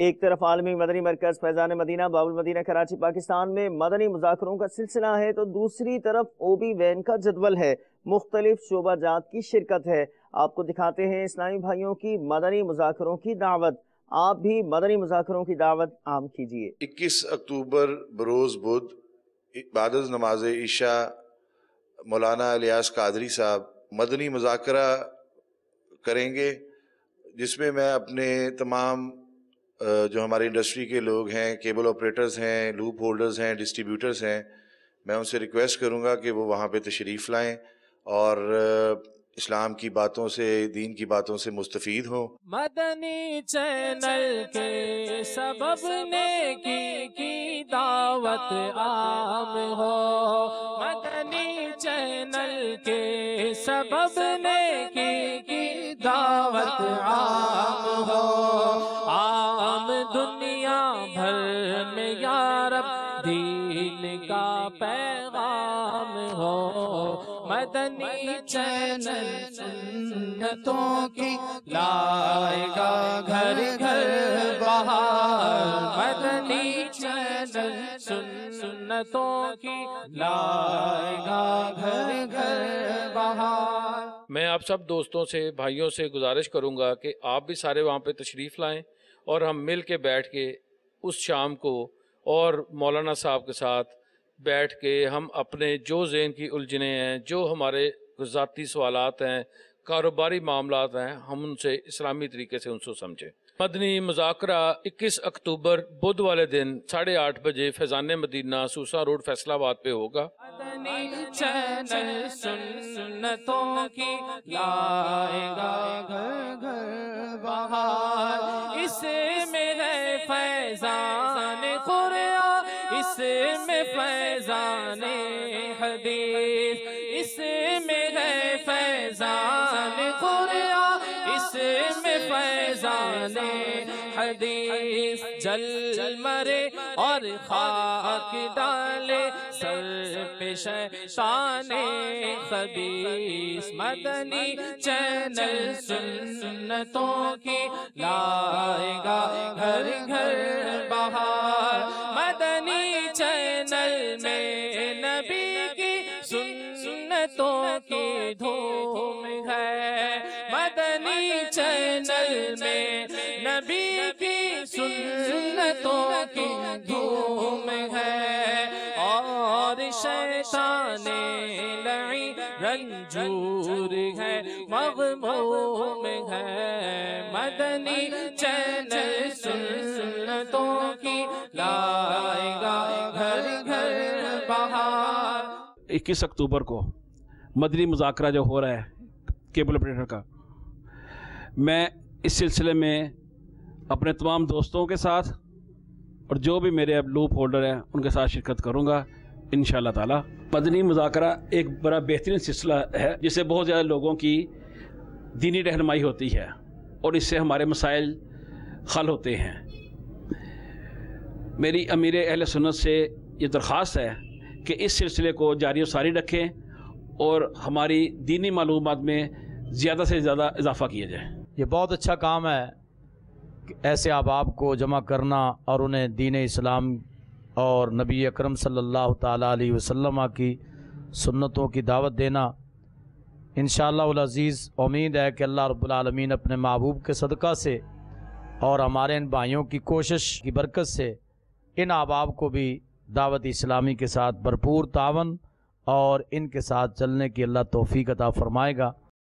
ایک طرف عالمی مدنی مرکز فیضان مدینہ باب المدینہ کراچی پاکستان میں مدنی مذاکروں کا سلسلہ ہے تو دوسری طرف اوبی وین کا جدول ہے، مختلف شعبہ جات کی شرکت ہے۔ آپ کو دکھاتے ہیں اسلامی بھائیوں کی مدنی مذاکروں کی دعوت۔ آپ بھی مدنی مذاکروں کی دعوت عام کیجیے۔ 21 اکتوبر بروز بدھ بعد از نماز عشاء مولانا الیاس قادری صاحب مدنی مذاکرہ کریں گے، جس میں میں اپنے تمام جو ہماری انڈسٹری کے لوگ ہیں، کیبل آپریٹرز ہیں، لوپ ہولڈرز ہیں، ڈسٹریبیوٹرز ہیں، میں ان سے ریکویسٹ کروں گا کہ وہ وہاں پہ تشریف لائیں اور اسلام کی باتوں سے، دین کی باتوں سے مستفید ہوں۔ مدنی چینل کے سبب نیکی کی دعوت عام ہو، مدنی چینل کے سبب نیکی کی دعوت عام ہو، عام دنیا بھر میں یا رب دین کا پیغام ہو، مدنی چینل سنتوں کی لائے گا گھر گھر بہار، مدنی چینل سنتوں کی لائے گا گھر گھر بہار۔ میں آپ سب دوستوں سے، بھائیوں سے گزارش کروں گا کہ آپ بھی سارے وہاں پہ تشریف لائیں اور ہم مل کے بیٹھ کے اس شام کو اور مولانا صاحب کے ساتھ بیٹھ کے ہم اپنے جو ذہن کی الجھنیں ہیں، جو ہمارے ذاتی سوالات ہیں، کاروباری معاملات ہیں، ہم ان سے اسلامی طریقے سے ان کو سمجھیں۔ مدنی مذاکرہ 21 اکتوبر بدھ والے دن 8:30 بجے فیضان مدینہ سوسا روڈ فیصل آباد پہ ہوگا۔ مدنی چینل سنتوں کی لائے گا گھر گھر بہار، اس میں ہے فیضان قرآن، اس میں فیضان حدیث، اس میں ہے فیضان قرآن، اس میں فیضان حدیث، جل مرے اور خاک ڈالے سر پہ شیطان خبیث، مدنی چینل سنتوں کی لائے گا گھر گھر بہار، مدنی چینل میں نبی کی سنتوں کی دھوم ہے، مدنی چینل میں نبی کی سنتوں کی دھوم ہے، اور شیطان لعین رنجور ہے، مغموم ہے، مدنی چینل سنتوں کی لائے گا گھر گھر بہار۔ 21 اکتوبر کو مدنی مذاکرہ جو ہو رہا ہے کیبل آپریٹر کا، میں اس سلسلے میں اپنے تمام دوستوں کے ساتھ اور جو بھی میرے اب لوپ ہولڈر ہیں ان کے ساتھ شرکت کروں گا انشاءاللہ تعالی۔ مدنی مذاکرہ ایک بڑا بہترین سلسلہ ہے جس سے بہت زیادہ لوگوں کی دینی رہنمائی ہوتی ہے اور اس سے ہمارے مسائل حل ہوتے ہیں۔ میری امیر اہل سنت سے یہ درخواست ہے کہ اس سلسلے کو جاری و ساری رکھیں اور ہماری دینی معلومات میں زیادہ سے زیادہ اضافہ کیا جائے۔ یہ بہت اچھا کام ہے کہ ایسے احباب کو جمع کرنا اور انہیں دین اسلام اور نبی اکرم صلی اللہ تعالیٰ علیہ وسلم کی سنتوں کی دعوت دینا۔ انشاءاللہ العزیز امید ہے کہ اللہ رب العالمین اپنے محبوب کے صدقہ سے اور ہمارے ان بھائیوں کی کوشش کی برکت سے ان احباب کو بھی دعوت اسلامی کے ساتھ بھرپور تعاون اور ان کے ساتھ چلنے کی اللہ توفیق عطا فرمائے گا۔